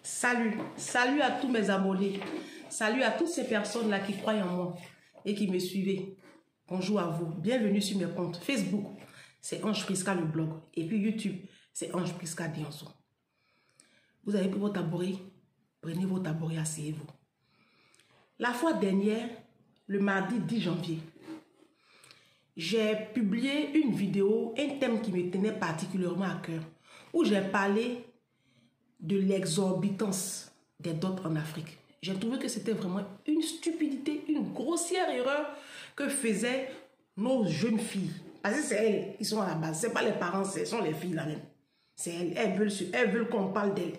Salut, salut à tous mes abonnés, salut à toutes ces personnes-là qui croient en moi et qui me suivent. Bonjour à vous, bienvenue sur mes comptes Facebook, c'est Ange Prisca le blog, et puis YouTube, c'est Ange Prisca Dionso. Vous avez pris vos tabourets, prenez vos tabourets, asseyez-vous. La fois dernière, le mardi 10 janvier, j'ai publié une vidéo, un thème qui me tenait particulièrement à cœur, où j'ai parlé de l'exorbitance des dots en Afrique. J'ai trouvé que c'était vraiment une stupidité, une grossière erreur que faisaient nos jeunes filles. Parce que c'est elles qui sont à la base, ce n'est pas les parents, ce sont les filles là même. C'est elles, elles veulent qu'on parle d'elles.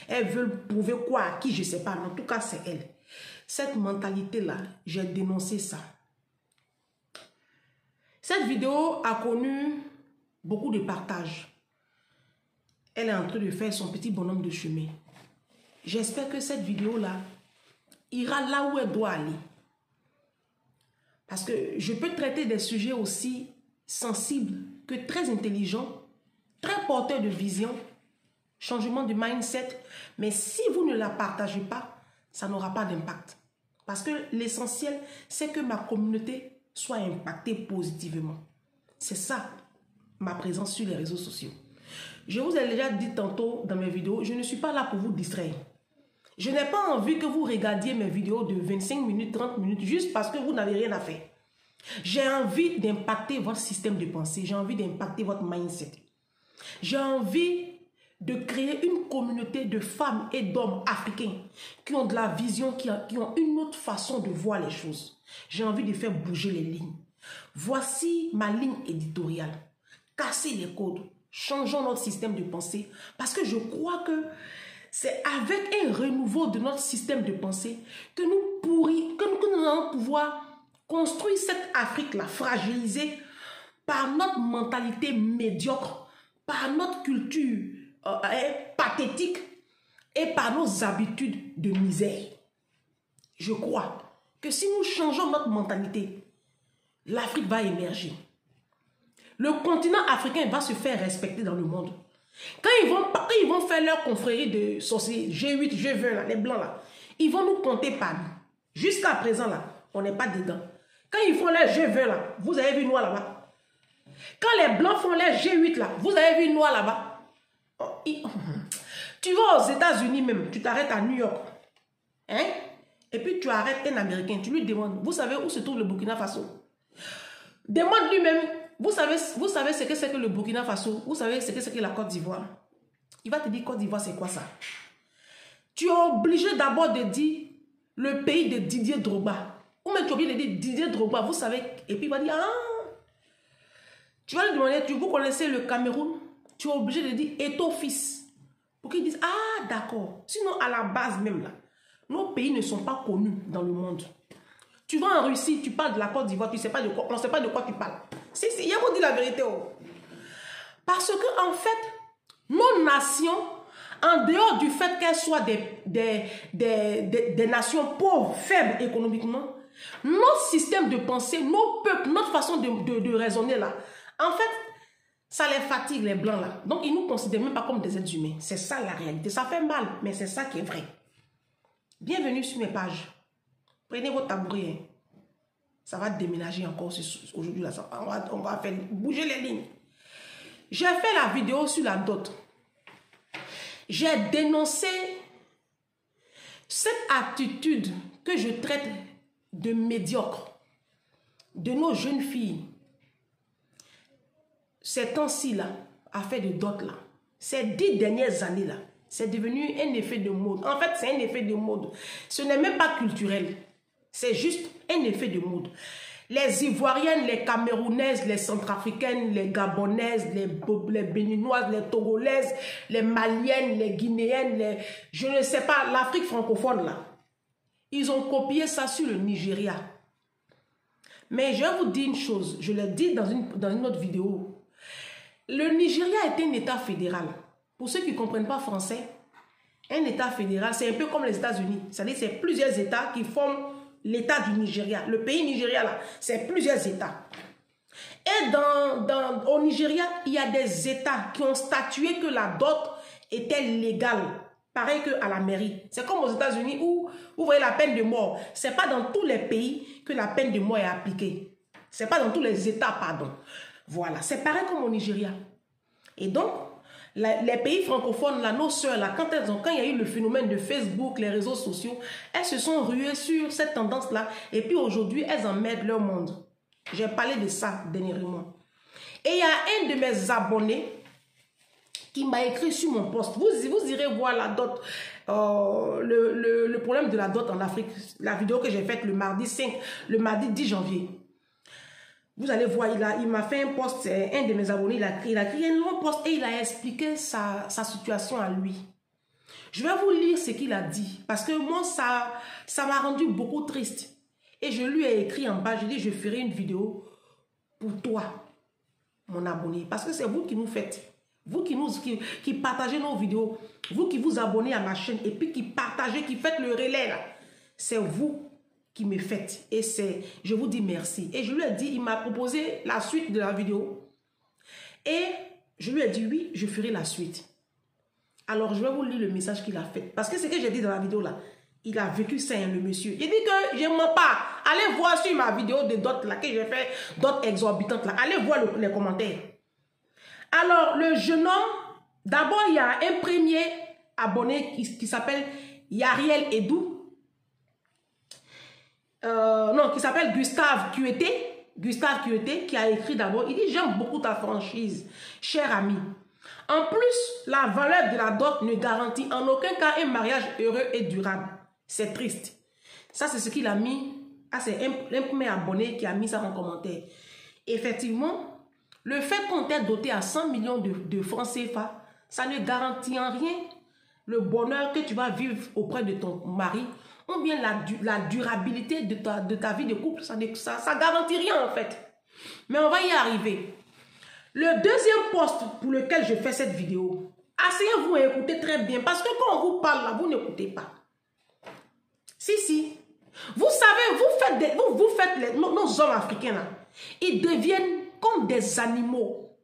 Elles veulent prouver quoi à qui, je ne sais pas, mais en tout cas c'est elles. Cette mentalité-là, j'ai dénoncé ça. Cette vidéo a connu beaucoup de partages. Elle est en train de faire son petit bonhomme de chemin. J'espère que cette vidéo-là ira là où elle doit aller. Parce que je peux traiter des sujets aussi sensibles que très intelligents, très porteurs de vision, changement de mindset. Mais si vous ne la partagez pas, ça n'aura pas d'impact. Parce que l'essentiel, c'est que ma communauté soit impactée positivement. C'est ça, ma présence sur les réseaux sociaux. Je vous ai déjà dit tantôt dans mes vidéos, je ne suis pas là pour vous distraire. Je n'ai pas envie que vous regardiez mes vidéos de 25 minutes, 30 minutes, juste parce que vous n'avez rien à faire. J'ai envie d'impacter votre système de pensée, j'ai envie d'impacter votre mindset. J'ai envie de créer une communauté de femmes et d'hommes africains qui ont de la vision, qui ont une autre façon de voir les choses. J'ai envie de faire bouger les lignes. Voici ma ligne éditoriale. Casser les codes. Changeons notre système de pensée parce que je crois que c'est avec un renouveau de notre système de pensée que nous allons pouvoir construire cette Afrique-là fragilisée par notre mentalité médiocre, par notre culture pathétique et par nos habitudes de misère. Je crois que si nous changeons notre mentalité, l'Afrique va émerger. Le continent africain va se faire respecter dans le monde. Quand ils vont faire leur confrérie de sorciers, G8, G20, là, les blancs, là, ils vont nous compter par nous. Jusqu'à présent, là, on n'est pas dedans. Quand ils font les G20, là, vous avez vu noir là-bas. Quand les blancs font les G8, là, vous avez vu noir là-bas. Oh, tu vas aux États-Unis même, tu t'arrêtes à New York. Hein? Et puis tu arrêtes un Américain, tu lui demandes, vous savez où se trouve le Burkina Faso? Demande lui-même. Vous savez ce que c'est que le Burkina Faso? Vous savez ce que c'est que la Côte d'Ivoire? Il va te dire Côte d'Ivoire, c'est quoi ça? Tu es obligé d'abord de dire le pays de Didier Drogba. Ou même tu es obligé de dire Didier Drogba, vous savez. Et puis il va dire, ah! Tu vas lui demander, vous connaissez le Cameroun? Tu es obligé de dire Eto'o-Fils. Pour qu'ils disent, ah d'accord. Sinon à la base même là, nos pays ne sont pas connus dans le monde. Tu vas en Russie, tu parles de la Côte d'Ivoire, tu ne sais pas de quoi, on ne sait pas de quoi tu parles. Si, il y a vous dit la vérité. Oh. Parce que en fait, nos nations, en dehors du fait qu'elles soient des nations pauvres, faibles économiquement, notre système de pensée, nos peuples, notre façon de raisonner là, en fait, ça les fatigue les blancs là. Donc ils ne nous considèrent même pas comme des êtres humains. C'est ça la réalité. Ça fait mal, mais c'est ça qui est vrai. Bienvenue sur mes pages. Prenez votre tabouret. Ça va déménager encore aujourd'hui. On va faire bouger les lignes. J'ai fait la vidéo sur la dot. J'ai dénoncé cette attitude que je traite de médiocre de nos jeunes filles. Ces temps-ci là, à faire de dot là. Ces 10 dernières années là, c'est devenu un effet de mode. En fait, c'est un effet de mode. Ce n'est même pas culturel. C'est juste un effet de mode. Les Ivoiriennes, les Camerounaises, les Centrafricaines, les Gabonaises, les Béninoises, les Togolaises, les Maliennes, les Guinéennes, je ne sais pas, l'Afrique francophone là. Ils ont copié ça sur le Nigeria. Mais je vais vous dire une chose, je l'ai dit dans une autre vidéo. Le Nigeria est un État fédéral. Pour ceux qui ne comprennent pas français, un État fédéral, c'est un peu comme les États-Unis. C'est-à-dire c'est plusieurs États qui forment l'État du Nigeria. Le pays Nigeria, là, c'est plusieurs États. Et au Nigeria, il y a des États qui ont statué que la dot était légale pareil qu'à la mairie. C'est comme aux États-Unis où vous voyez la peine de mort. Ce n'est pas dans tous les pays que la peine de mort est appliquée. Ce n'est pas dans tous les États, pardon. Voilà, c'est pareil comme au Nigeria. Et donc, les pays francophones, là, nos sœurs, là, quand il y a eu le phénomène de Facebook, les réseaux sociaux, elles se sont ruées sur cette tendance-là. Et puis aujourd'hui, elles emmerdent leur monde. J'ai parlé de ça dernièrement. Et il y a un de mes abonnés qui m'a écrit sur mon post. Vous irez voir la dot, le problème de la dot en Afrique. La vidéo que j'ai faite le mardi 10 janvier. Vous allez voir, il m'a fait un post, un de mes abonnés, il a écrit un long post et il a expliqué sa situation à lui. Je vais vous lire ce qu'il a dit parce que moi, ça m'a rendu beaucoup triste. Et je lui ai écrit en bas, je dis, je ferai une vidéo pour toi, mon abonné. Parce que c'est vous qui nous faites. Vous qui partagez nos vidéos. Vous qui vous abonnez à ma chaîne et puis qui partagez, qui faites le relais là. C'est vous qui me faites. Et je vous dis merci. Et je lui ai dit, il m'a proposé la suite de la vidéo. Et je lui ai dit, oui, je ferai la suite. Alors, je vais vous lire le message qu'il a fait. Parce que ce que j'ai dit dans la vidéo là, il a vécu ça, hein, le monsieur. Il dit que je ne mens pas. Allez voir sur ma vidéo de dot là, que j'ai fait, dot exorbitante là. Allez voir les commentaires. Alors, le jeune homme, d'abord, il y a un premier abonné qui s'appelle Yariel Edou. Non, qui s'appelle Gustave Kuete. Gustave Kuete qui a écrit d'abord, il dit, j'aime beaucoup ta franchise, cher ami. En plus, la valeur de la dot ne garantit en aucun cas un mariage heureux et durable. C'est triste. Ça, c'est ce qu'il a mis. Ah, c'est un premier abonné qui a mis ça en commentaire. Effectivement, le fait qu'on t'ait doté à 100 millions de francs CFA, ça ne garantit en rien le bonheur que tu vas vivre auprès de ton mari ou bien la durabilité de ta vie de couple. Ça garantit rien en fait. Mais on va y arriver. Le deuxième poste pour lequel je fais cette vidéo, asseyez-vous et écoutez très bien parce que quand on vous parle là, vous n'écoutez pas. Si. Vous savez, vous faites nos hommes africains là, ils deviennent comme des animaux.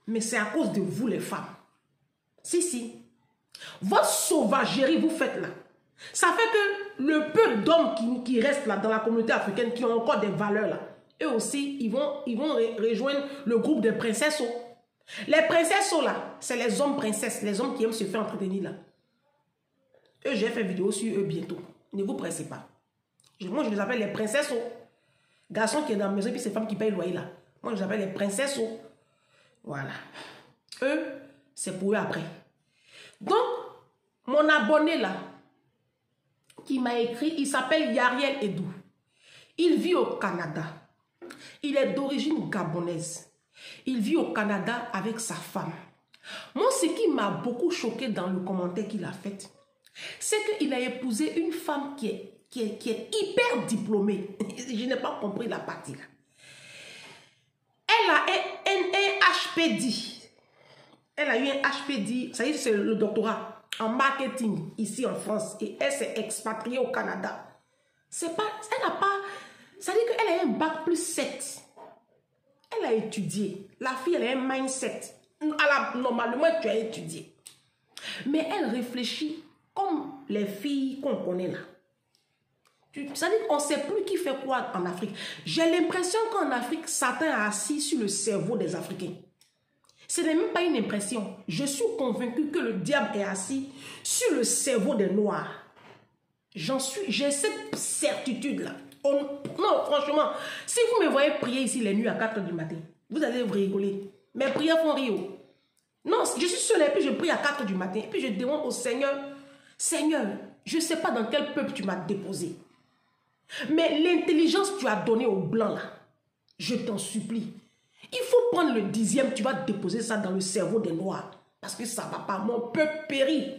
Mais c'est à cause de vous les femmes. Si. Votre sauvagerie vous faites là. Ça fait que le peu d'hommes qui restent là dans la communauté africaine, qui ont encore des valeurs là, eux aussi, ils vont rejoindre le groupe des princesses. Les princesses là, c'est les hommes princesses, les hommes qui aiment se faire entretenir là. Eux, j'ai fait vidéo sur eux bientôt. Ne vous pressez pas. Moi, je les appelle les princesses. Garçons qui est dans la maison et puis ces femmes qui payent le loyer là. Moi, je les appelle les princesses. Voilà. Eux, c'est pour eux après. Donc, mon abonné là, qui m'a écrit, il s'appelle Yariel Edou. Il vit au Canada. Il est d'origine gabonaise. Il vit au Canada avec sa femme. Moi, ce qui m'a beaucoup choqué dans le commentaire qu'il a fait, c'est qu'il a épousé une femme qui est hyper diplômée. Je n'ai pas compris la partie là. Elle a un HPD. Elle a eu un HPD, ça y est, c'est le doctorat en marketing ici en France. Et elle s'est expatriée au Canada. C'est pas, elle n'a pas, ça veut dire qu'elle a un bac plus 7. Elle a étudié. La fille, elle a un mindset. Normalement, tu as étudié. Mais elle réfléchit comme les filles qu'on connaît là. Ça veut dire qu'on ne sait plus qui fait quoi en Afrique. J'ai l'impression qu'en Afrique, Satan a assis sur le cerveau des Africains. Ce n'est même pas une impression. Je suis convaincu que le diable est assis sur le cerveau des Noirs. J'ai cette certitude-là. Non, franchement, si vous me voyez prier ici les nuits à 4 h du matin, vous allez vous rigoler. Mes prières font rire. Non, je suis seule et puis je prie à 4 h du matin. Et puis je demande au Seigneur, Seigneur, je ne sais pas dans quel peuple tu m'as déposé. Mais l'intelligence que tu as donnée aux Blancs, là, je t'en supplie. Il faut prendre le 10e, tu vas déposer ça dans le cerveau des Noirs. Parce que ça ne va pas. Mon peuple périt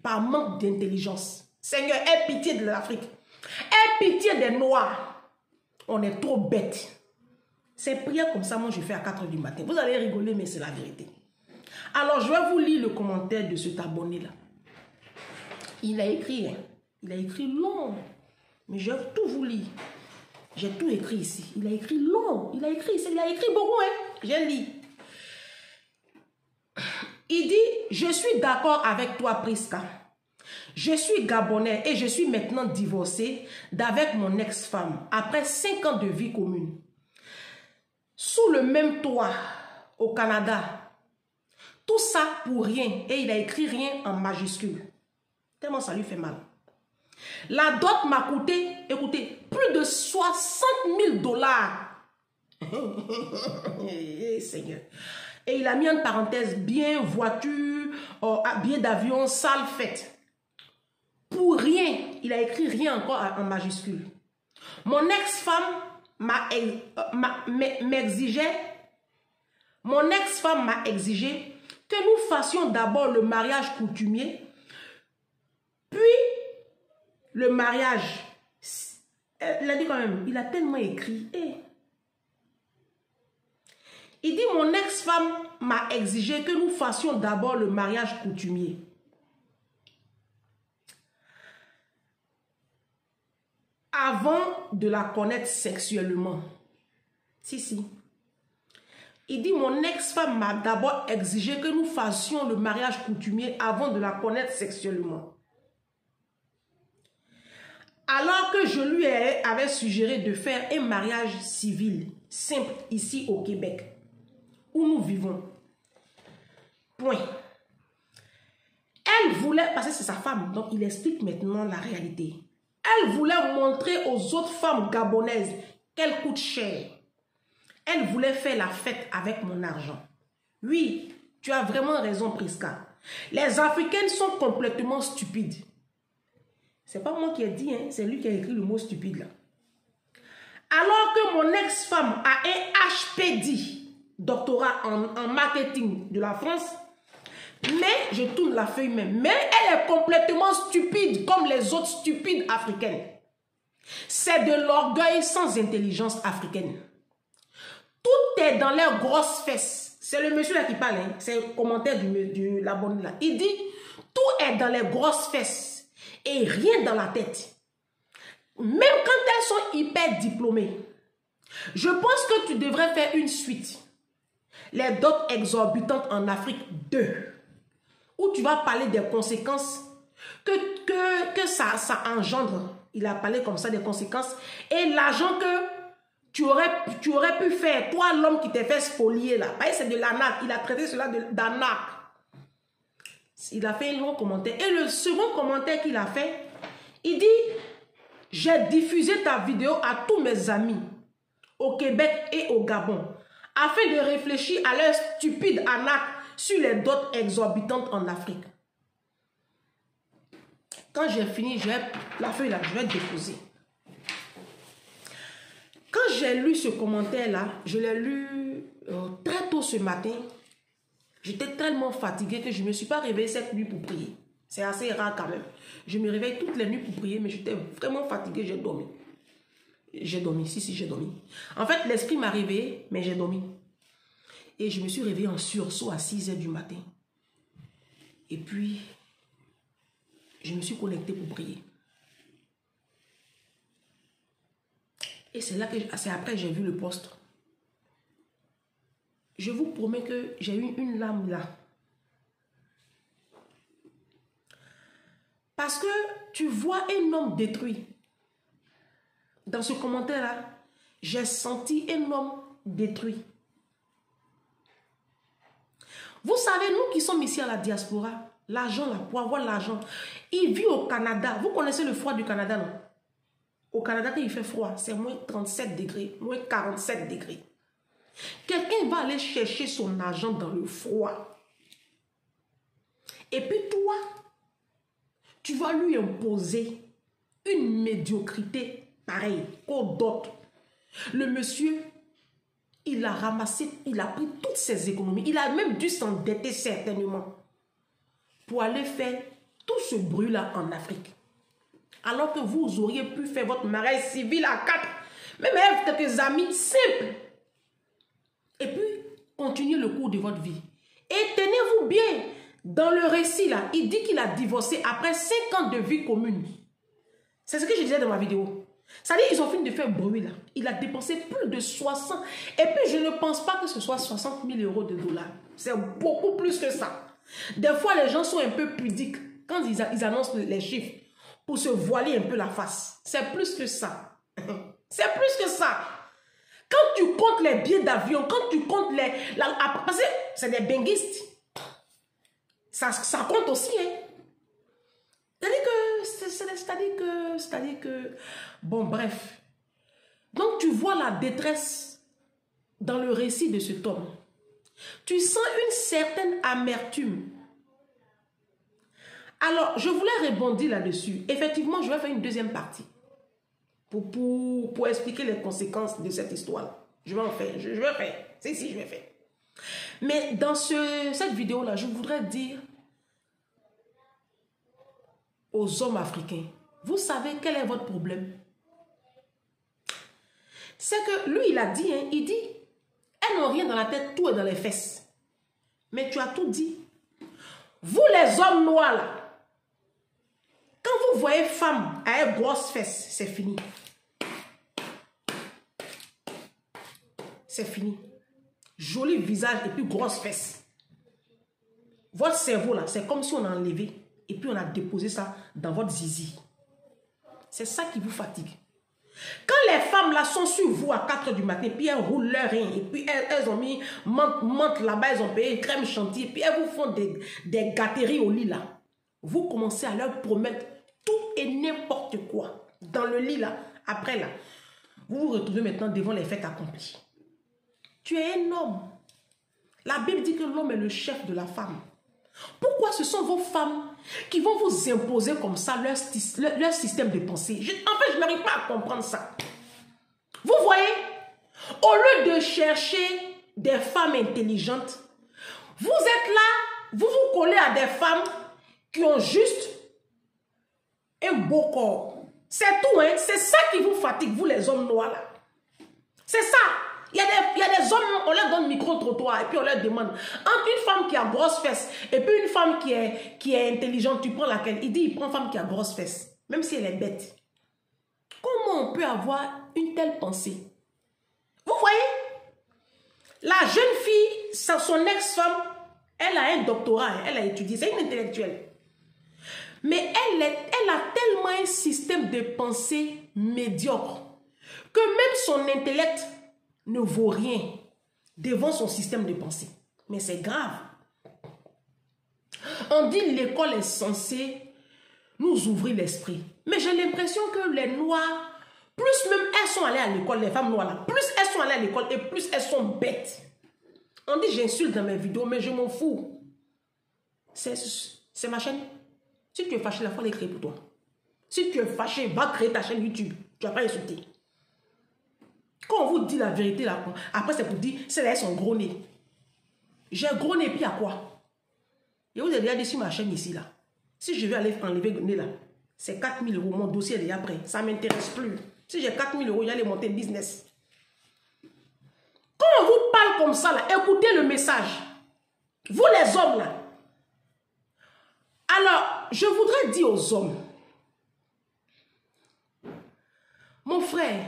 par manque d'intelligence. Seigneur, aie pitié de l'Afrique. Aie pitié des Noirs. On est trop bêtes. Ces prières comme ça, moi, je fais à 4 h du matin. Vous allez rigoler, mais c'est la vérité. Alors, je vais vous lire le commentaire de cet abonné-là. Il a écrit, hein. Il a écrit long. Mais je vais tout vous lire. J'ai tout écrit ici. Il a écrit long. Il a écrit beaucoup, hein. J'ai lu. Il dit, je suis d'accord avec toi, Priska. Je suis Gabonais et je suis maintenant divorcé d'avec mon ex-femme après 5 ans de vie commune. Sous le même toit au Canada. Tout ça pour rien. Et il a écrit rien en majuscule. Tellement ça lui fait mal. La dot m'a coûté, écoutez, plus de 60 000 $. Seigneur. Et il a mis en parenthèse bien voiture, billet d'avion, salle fête. Pour rien, il a écrit rien encore en majuscule. Mon ex-femme m'exigeait que nous fassions d'abord le mariage coutumier, puis le mariage. Il a dit quand même, il a tellement écrit. Il dit, mon ex-femme m'a exigé que nous fassions d'abord le mariage coutumier. Avant de la connaître sexuellement. Si. Il dit, mon ex-femme m'a d'abord exigé que nous fassions le mariage coutumier avant de la connaître sexuellement. Alors que je lui avais suggéré de faire un mariage civil simple ici au Québec, où nous vivons. Point. Elle voulait, parce que c'est sa femme, donc il explique maintenant la réalité. Elle voulait montrer aux autres femmes gabonaises qu'elle coûte cher. Elle voulait faire la fête avec mon argent. Oui, tu as vraiment raison, Prisca. Les Africaines sont complètement stupides. C'est pas moi qui ai dit, hein, c'est lui qui a écrit le mot stupide là. Alors que mon ex-femme a un HPD, doctorat en marketing de la France, mais je tourne la feuille même. Mais elle est complètement stupide comme les autres stupides africaines. C'est de l'orgueil sans intelligence africaine. Tout est dans leurs grosses fesses. C'est le monsieur là qui parle, hein. C'est le commentaire de l'abonné là. Il dit, tout est dans les grosses fesses et rien dans la tête. Même quand elles sont hyper diplômées. Je pense que tu devrais faire une suite. Les dots exorbitantes en Afrique 2. Où tu vas parler des conséquences que ça engendre. Il a parlé comme ça des conséquences. Et l'argent que tu aurais pu faire, toi l'homme qui t'est fait spolier là. C'est de l'arnaque. Il a traité cela d'arnaque. Il a fait un long commentaire. Et le second commentaire qu'il a fait, il dit, j'ai diffusé ta vidéo à tous mes amis au Québec et au Gabon afin de réfléchir à leur stupide arnaque sur les dots exorbitantes en Afrique. Quand j'ai fini, la feuille là, je vais déposer. Quand j'ai lu ce commentaire-là, je l'ai lu très tôt ce matin. J'étais tellement fatiguée que je ne me suis pas réveillée cette nuit pour prier. C'est assez rare quand même. Je me réveille toutes les nuits pour prier, mais j'étais vraiment fatiguée, j'ai dormi. J'ai dormi, si, j'ai dormi. En fait, l'esprit m'a réveillée, mais j'ai dormi. Et je me suis réveillée en sursaut à 6 h du matin. Et puis, je me suis connectée pour prier. Et c'est là que, c'est après j'ai vu le poste. Je vous promets que j'ai eu une larme là. Parce que tu vois un homme détruit. Dans ce commentaire-là, j'ai senti un homme détruit. Vous savez, nous qui sommes ici à la diaspora, l'argent là, pour avoir l'argent, il vit au Canada. Vous connaissez le froid du Canada, non? Au Canada, quand il fait froid, c'est moins 37 degrés, moins 47 degrés. Quelqu'un va aller chercher son argent dans le froid. Et puis toi, tu vas lui imposer une médiocrité pareille qu'aux d'autres. Le monsieur, il a ramassé, il a pris toutes ses économies. Il a même dû s'endetter certainement pour aller faire tout ce bruit-là en Afrique. Alors que vous auriez pu faire votre mariage civil à 4, même avec quelques amis simples. Et puis, continuez le cours de votre vie. Et tenez-vous bien, dans le récit là, il dit qu'il a divorcé après 5 ans de vie commune. C'est ce que je disais dans ma vidéo. C'est-à-dire qu'ils ont fini de faire bruit là. Il a dépensé plus de 60. Et puis, je ne pense pas que ce soit 60 000 € de dollars. C'est beaucoup plus que ça. Des fois, les gens sont un peu pudiques. quand ils annoncent les chiffres pour se voiler un peu la face. C'est plus que ça. C'est plus que ça. Quand tu comptes les billets d'avion, quand tu comptes parce que c'est des benguistes. Ça compte aussi, hein. C'est-à-dire que... Bon, bref. Donc, tu vois la détresse dans le récit de cet homme. Tu sens une certaine amertume. Alors, je voulais rebondir là-dessus. Effectivement, je vais faire une deuxième partie pour expliquer les conséquences de cette histoire. Je vais en faire. Je vais faire. Si, je vais faire. Mais dans cette vidéo-là, je voudrais dire aux hommes africains, vous savez quel est votre problème? C'est que lui, il a dit, hein, il dit, elles n'ont rien dans la tête, tout est dans les fesses. Mais tu as tout dit. Vous les hommes noirs là, quand vous voyez femme avec grosse fesses, c'est fini. C'est fini. Joli visage et puis grosse fesses. Votre cerveau là, c'est comme si on a enlevé et puis on a déposé ça dans votre zizi. C'est ça qui vous fatigue. Quand les femmes là sont sur vous à 4 h du matin, puis elles roulent leur rein, et puis elles ont mis menthe là-bas, elles ont payé crème chantilly, puis elles vous font des gâteries au lit là. Vous commencez à leur promettre tout et n'importe quoi. Dans le lit là, après là, vous vous retrouvez maintenant devant les faits accomplis. Tu es un homme. La Bible dit que l'homme est le chef de la femme. Pourquoi ce sont vos femmes qui vont vous imposer comme ça leur système de pensée? En fait, je n'arrive pas à comprendre ça. Vous voyez, au lieu de chercher des femmes intelligentes, vous êtes là, vous vous collez à des femmes qui ont juste un beau corps. C'est tout, hein? C'est ça qui vous fatigue, vous les hommes noirs là. C'est ça. Il y a des hommes, on leur donne micro-trottoir et puis on leur demande, entre une femme qui a grosse fesses et puis une femme qui est intelligente, tu prends laquelle? Il dit, il prend une femme qui a grosse fesses, même si elle est bête. Comment on peut avoir une telle pensée? Vous voyez? La jeune fille, son ex-femme, elle a un doctorat, elle a étudié, c'est une intellectuelle. Mais elle a tellement un système de pensée médiocre que même son intellect ne vaut rien devant son système de pensée. Mais c'est grave. On dit l'école est censée nous ouvrir l'esprit. Mais j'ai l'impression que les Noirs, plus même elles sont allées à l'école, les femmes noires là, plus elles sont allées à l'école et plus elles sont bêtes. On dit j'insulte dans mes vidéos, mais je m'en fous. C'est ma chaîne. Si tu es fâché, la fois l'écrire pour toi. Si tu es fâché, va créer ta chaîne YouTube. Tu vas pas insulter. Quand on vous dit la vérité, là, après c'est pour dire, c'est là, elles sont gros nez. J'ai gros nez, puis à quoi? Et vous avez déjà dit sur ma chaîne ici, là. Si je vais aller enlever le nez, là, c'est 4 000 €. Mon dossier est déjà prêt. Ça ne m'intéresse plus. Si j'ai 4 000 €, j'allais monter business. Quand on vous parle comme ça, là, écoutez le message. Vous les hommes, là. Alors, je voudrais dire aux hommes, mon frère,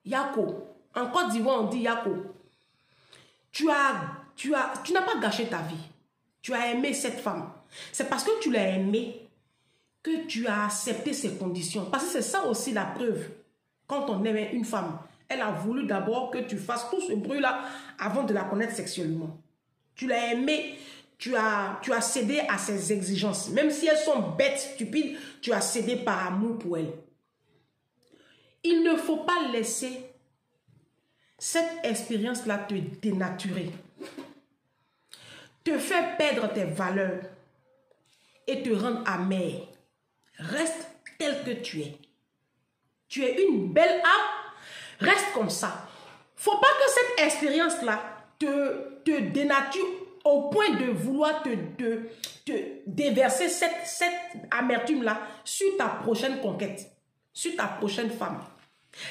Yako, en Côte d'Ivoire on dit Yako, tu n'as pas gâché ta vie. Tu as aimé cette femme. C'est parce que tu l'as aimée que tu as accepté ses conditions. Parce que c'est ça aussi la preuve. Quand on aime une femme, elle a voulu d'abord que tu fasses tout ce bruit-là avant de la connaître sexuellement. Tu l'as aimée, tu as cédé à ses exigences. Même si elles sont bêtes, stupides, tu as cédé par amour pour elles. Il ne faut pas laisser cette expérience-là te dénaturer, te faire perdre tes valeurs et te rendre amer. Reste tel que tu es. Tu es une belle âme, reste comme ça. Faut pas que cette expérience-là te dénature au point de vouloir te déverser cette amertume-là sur ta prochaine conquête, sur ta prochaine femme.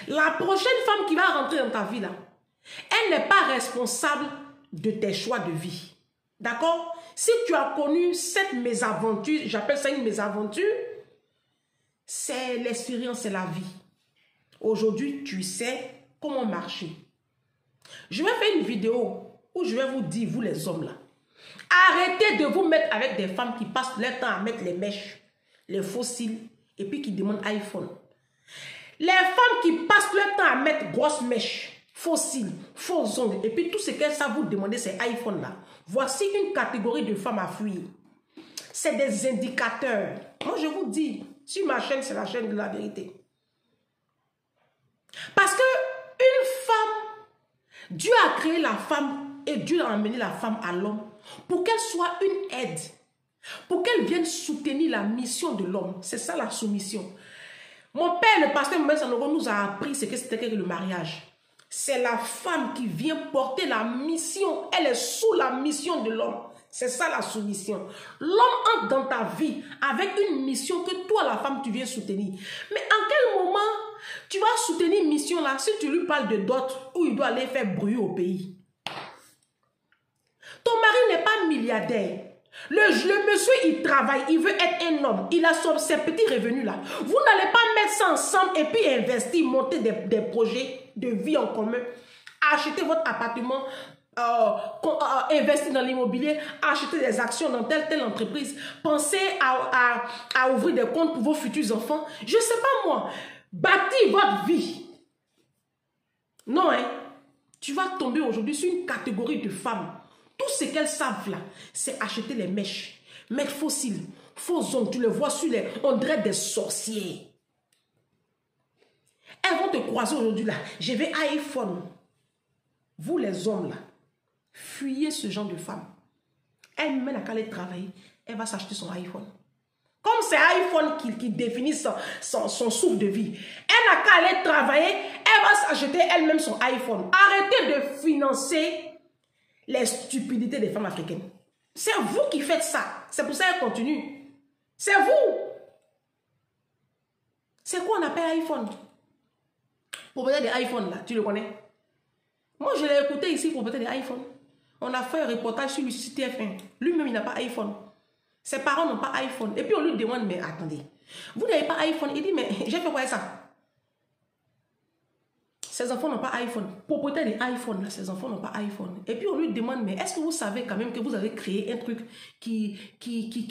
La prochaine femme qui va rentrer dans ta vie, là, elle n'est pas responsable de tes choix de vie. D'accord? Si tu as connu cette mésaventure, j'appelle ça une mésaventure, c'est l'expérience, c'est la vie. Aujourd'hui, tu sais comment marcher. Je vais faire une vidéo où je vais vous dire, vous les hommes là, Arrêtez de vous mettre avec des femmes qui passent leur temps à mettre les mèches, les fossiles, et puis qui demandent iPhone. Les femmes qui passent leur temps à mettre grosses mèches, fossiles, faux ongles, et puis tout ce qu'elles savent vous demander, c'est iPhone là. Voici une catégorie de femmes à fuir. C'est des indicateurs. Moi, je vous dis, sur ma chaîne, c'est la chaîne de la vérité. Parce que une femme, Dieu a créé la femme et Dieu a amené la femme à l'homme pour qu'elle soit une aide, pour qu'elle vienne soutenir la mission de l'homme. C'est ça la soumission. Mon père, le pasteur Moïse Sanogo, nous a appris ce que c'était que le mariage. C'est la femme qui vient porter la mission. Elle est sous la mission de l'homme. C'est ça la soumission. L'homme entre dans ta vie avec une mission que toi, la femme, tu viens soutenir. Mais en quel moment tu vas soutenir une mission là si tu lui parles de dot où il doit aller faire bruit au pays? Ton mari n'est pas milliardaire. Le monsieur, il travaille, il veut être un homme. Il a ses petits revenus là. Vous n'allez pas mettre ça ensemble et puis investir, monter des projets de vie en commun. Acheter votre appartement, investir dans l'immobilier, acheter des actions dans telle entreprise. Pensez à ouvrir des comptes pour vos futurs enfants. Je ne sais pas moi. Bâtir votre vie. Non, hein. Tu vas tomber aujourd'hui sur une catégorie de femmes. Tout ce qu'elles savent là, c'est acheter les mèches, mettre fossiles, faux ongles, tu le vois sur les... On dirait des sorciers. Elles vont te croiser aujourd'hui là. Je vais iPhone. Vous les hommes là, fuyez ce genre de femmes. Elle mène à aller travailler, elle va s'acheter son iPhone. Comme c'est iPhone qui définit son souffle de vie. Elle n'a qu'à aller travailler, elle va s'acheter elle-même son iPhone. Arrêtez de financer les stupidités des femmes africaines. C'est vous qui faites ça. C'est pour ça qu'elle continue. C'est vous. C'est quoi on appelle iPhone? Propriétaire des iPhones là, tu le connais? Moi je l'ai écouté ici, propriétaire des iPhones. On a fait un reportage sur le site TF1. Lui-même il n'a pas iPhone. Ses parents n'ont pas iPhone. Et puis on lui demande, mais attendez, vous n'avez pas iPhone? Il dit, mais j'ai fait quoi ça? Ses enfants n'ont pas iPhone. Propriétaire des iPhones, là, ses enfants n'ont pas iPhone. Et puis on lui demande, mais est-ce que vous savez quand même que vous avez créé un truc qui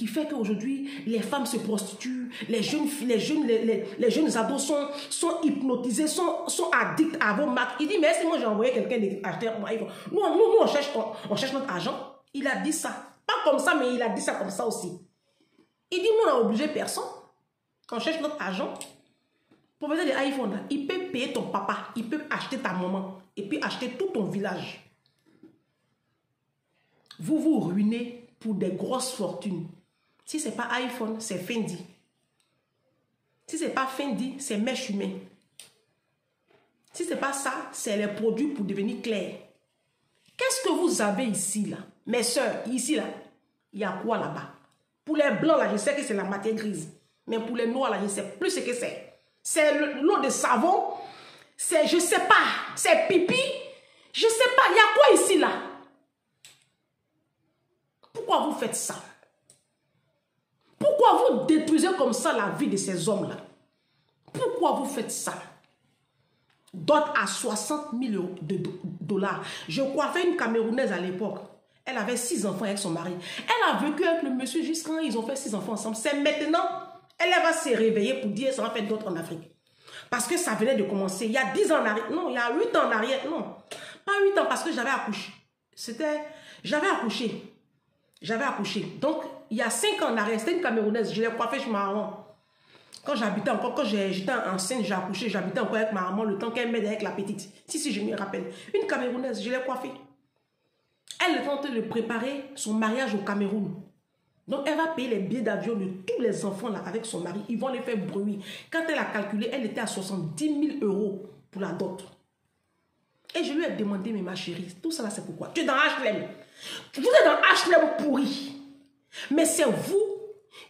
fait qu'aujourd'hui, les femmes se prostituent, les jeunes ados sont hypnotisés, sont addicts à vos marques. Il dit, mais est-ce que moi j'ai envoyé quelqu'un acheter mon iPhone? Nous on cherche notre argent. Il a dit ça. Pas comme ça, mais il a dit ça comme ça aussi. Il dit, nous on n'a obligé personne. On cherche notre argent. Propriétaire de iPhone, il peut payer ton papa, il peut acheter ta maman et puis acheter tout ton village. Vous vous ruinez pour des grosses fortunes. Si ce n'est pas iPhone, c'est Fendi. Si ce n'est pas Fendi, c'est mèche humaine. Si ce n'est pas ça, c'est les produits pour devenir clair. Qu'est-ce que vous avez ici là? Mes soeurs, ici là, il y a quoi là-bas? Pour les blancs là, je sais que c'est la matière grise. Mais pour les noirs là, je ne sais plus ce que c'est. C'est l'eau de savon, c'est je sais pas, c'est pipi, je sais pas, il y a quoi ici là? Pourquoi vous faites ça? Pourquoi vous détruisez comme ça la vie de ces hommes là? Pourquoi vous faites ça? D'autres à 60 000 $. Je coiffais une Camerounaise à l'époque. Elle avait 6 enfants avec son mari. Elle a vécu avec le monsieur jusqu'à quand ils ont fait 6 enfants ensemble. C'est maintenant. Elle va se réveiller pour dire ça va faire d'autres en Afrique. Parce que ça venait de commencer. Il y a 10 ans en arrière. Non, il y a 8 ans en arrière. Non, pas 8 ans parce que j'avais accouché. J'avais accouché. J'avais accouché. Donc, il y a 5 ans en arrière, c'était une Camerounaise. Je l'ai coiffée chez ma maman. Quand j'habitais encore, quand j'étais enceinte, j'ai accouché, j'habitais encore avec ma maman le temps qu'elle m'aide avec la petite. Si, je me rappelle. Une Camerounaise, je l'ai coiffée. Elle est en train de préparer son mariage au Cameroun. Donc, elle va payer les billets d'avion de tous les enfants là avec son mari. Ils vont les faire bruit. Quand elle a calculé, elle était à 70 000 € pour la dot. Et je lui ai demandé, mais ma chérie, tout ça là, c'est pourquoi? Tu es dans HLM. Vous êtes dans HLM pourri. Mais c'est vous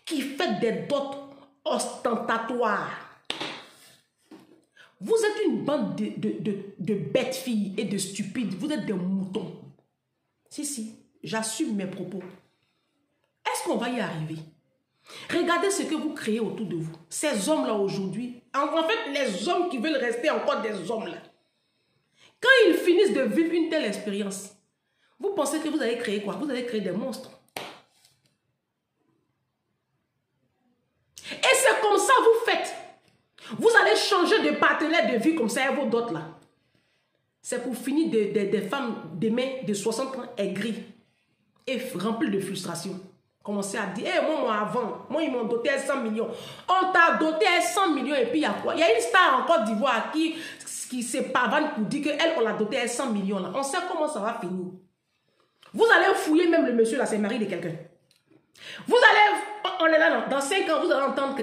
qui faites des dots ostentatoires. Vous êtes une bande de bêtes filles et de stupides. Vous êtes des moutons. Si, j'assume mes propos. Est-ce qu'on va y arriver? Regardez ce que vous créez autour de vous. Ces hommes-là aujourd'hui, en fait, les hommes qui veulent rester encore des hommes-là, quand ils finissent de vivre une telle expérience, vous pensez que vous allez créer quoi? Vous allez créer des monstres. changer de partenaire de vie comme ça et vos dots là. C'est pour finir des femmes demain de 60 ans aigries et remplies de frustration. Commencer à dire, hey, moi avant, moi ils m'ont doté à 100 millions. On t'a doté à 100 millions et puis il y a quoi? Il y a une star en Côte d'Ivoire qui se pavane pour dire qu'elle, on l'a doté à 100 millions là. On sait comment ça va finir. Vous allez fouiller même le monsieur là, c'est le mari de quelqu'un. Vous allez, on est là dans 5 ans, vous allez entendre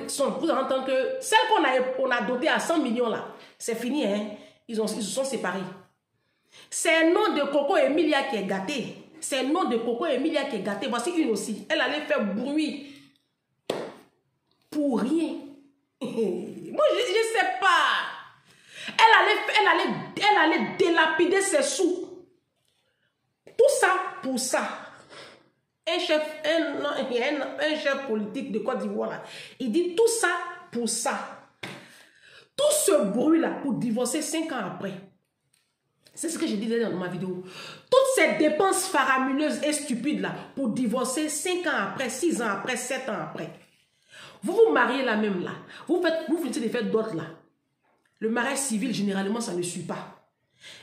que celle qu'on a dotée à 100 millions là, c'est fini, hein? Ils se sont séparés. C'est le nom de Coco Emilia qui est gâté. C'est le nom de Coco Emilia qui est gâté. Voici une aussi. Elle allait faire bruit pour rien. Moi, je ne sais pas. Elle allait délapider ses sous. Tout ça pour ça. Un chef politique de Côte d'Ivoire, il dit tout ça pour ça. Tout ce bruit-là pour divorcer 5 ans après. C'est ce que je disais dans ma vidéo. Toutes ces dépenses faramineuses et stupides là pour divorcer 5 ans après, 6 ans après, 7 ans après. Vous vous mariez là même là. Vous finissez de faire d'autres là. Le mariage civil, généralement, ça ne suit pas.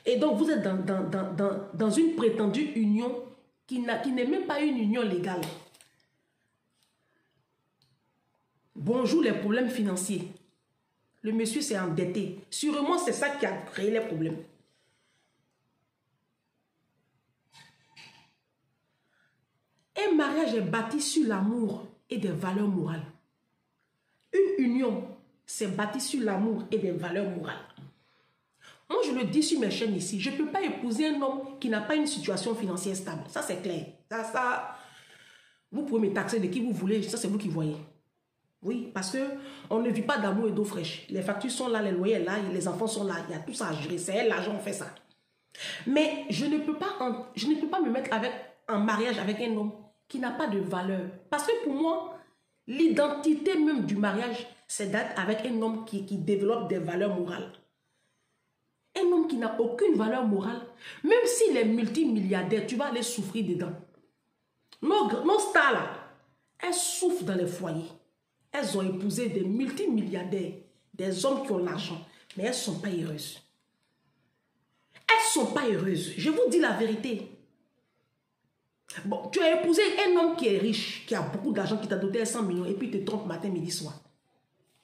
Et donc, vous êtes dans une prétendue union qui n'est même pas une union légale. Bonjour les problèmes financiers. Le monsieur s'est endetté. Sûrement, c'est ça qui a créé les problèmes. Un mariage est bâti sur l'amour et des valeurs morales. Une union, c'est bâti sur l'amour et des valeurs morales. Moi, je le dis sur mes chaînes ici, je ne peux pas épouser un homme qui n'a pas une situation financière stable. Ça, c'est clair. Ça, vous pouvez me taxer de qui vous voulez, ça, c'est vous qui voyez. Oui, parce qu'on ne vit pas d'amour et d'eau fraîche. Les factures sont là, les loyers là, les enfants sont là, il y a tout ça à gérer. C'est elle, l'argent, on fait ça. Mais je ne peux pas me mettre en mariage avec un homme qui n'a pas de valeur. Parce que pour moi, l'identité même du mariage, c'est d'être avec un homme qui développe des valeurs morales. Un homme qui n'a aucune valeur morale, même s'il est multimilliardaire, tu vas aller souffrir dedans. Nos stars là, elles souffrent dans les foyers. Elles ont épousé des multimilliardaires, des hommes qui ont l'argent, mais elles ne sont pas heureuses. Elles ne sont pas heureuses. Je vous dis la vérité. Bon, tu as épousé un homme qui est riche, qui a beaucoup d'argent, qui t'a doté 100 millions, et puis il te trompe matin, midi, soir.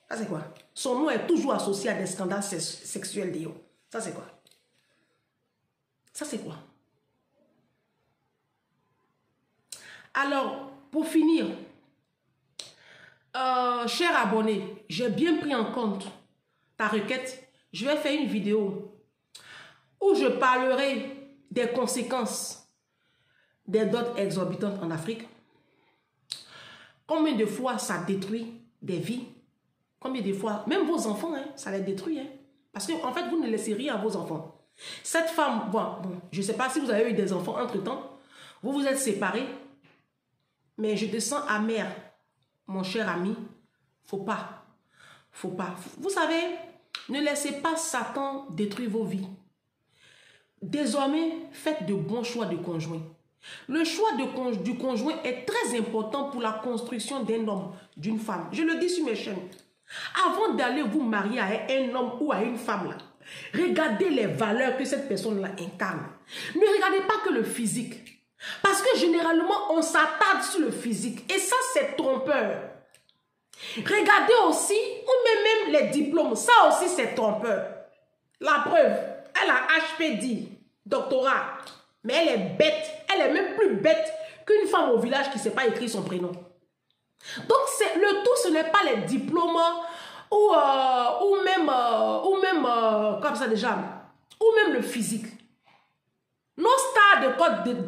Ça c'est quoi? Son nom est toujours associé à des scandales sexuels d'eux. Ça, c'est quoi? Ça, c'est quoi? Alors, pour finir, cher abonné, j'ai bien pris en compte ta requête. Je vais faire une vidéo où je parlerai des conséquences des dots exorbitantes en Afrique. Combien de fois ça détruit des vies? Combien de fois, même vos enfants, hein, ça les détruit, hein? Parce qu'en fait, vous ne laissez rien à vos enfants. Cette femme, bon, je ne sais pas si vous avez eu des enfants entre-temps, vous vous êtes séparés, mais je te sens amer, mon cher ami. Faut pas. Vous savez, ne laissez pas Satan détruire vos vies. Désormais, faites de bons choix de conjoint. Le choix du conjoint est très important pour la construction d'un homme, d'une femme. Je le dis sur mes chaînes. Avant d'aller vous marier à un homme ou à une femme, là, regardez les valeurs que cette personne-là incarne. Ne regardez pas que le physique. Parce que généralement, on s'attarde sur le physique. Et ça, c'est trompeur. Regardez aussi, ou même les diplômes. Ça aussi, c'est trompeur. La preuve, elle a HPD, doctorat. Mais elle est bête. Elle est même plus bête qu'une femme au village qui ne sait pas écrire son prénom. Donc, le tout, ce n'est pas les diplômes ou même comme ça déjà, ou même le physique. Nos stars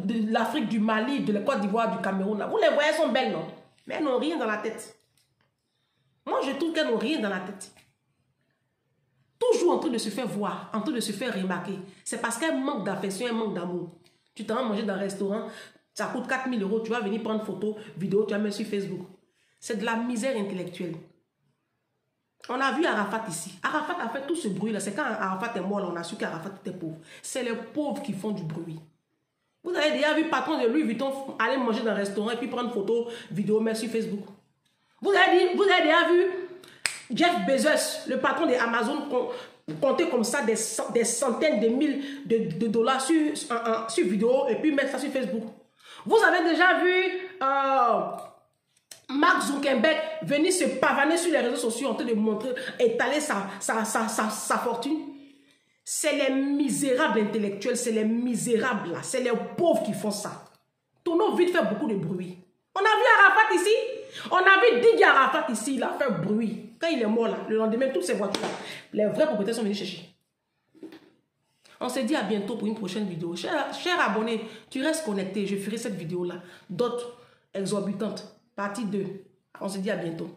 de l'Afrique, du Mali, de la Côte d'Ivoire, du Cameroun, là, vous les voyez, elles sont belles, non? Mais elles n'ont rien dans la tête. Moi, je trouve qu'elles n'ont rien dans la tête. Toujours en train de se faire voir, en train de se faire remarquer. C'est parce qu'elles manquent d'affection, elles manquent d'amour. Tu t'en vas manger dans un restaurant, ça coûte 4 000 €, tu vas venir prendre photo, vidéo, tu vas mettre sur Facebook. C'est de la misère intellectuelle. On a vu Arafat ici. Arafat a fait tout ce bruit-là. C'est quand Arafat est mort, là, on a su qu'Arafat était pauvre. C'est les pauvres qui font du bruit. Vous avez déjà vu patron de Louis Vuitton aller manger dans un restaurant et puis prendre photo, vidéo, mettre sur Facebook. Vous avez déjà vu Jeff Bezos, le patron de Amazon, comptait comme ça des centaines de mille de dollars sur vidéo et puis mettre ça sur Facebook. Vous avez déjà vu Mark Zuckerberg venir se pavaner sur les réseaux sociaux en train de montrer, étaler sa fortune. C'est les misérables intellectuels, c'est les misérables là, c'est les pauvres qui font ça. Tono vite fait beaucoup de bruit. On a vu Arafat ici, on a vu Didier Arafat ici, il a fait bruit. Quand il est mort là, le lendemain, toutes ces voitures là, les vrais propriétaires sont venus chercher. On se dit à bientôt pour une prochaine vidéo. Cher abonné, tu restes connecté, je ferai cette vidéo là, d'autres exorbitantes. Partie 2. On se dit à bientôt.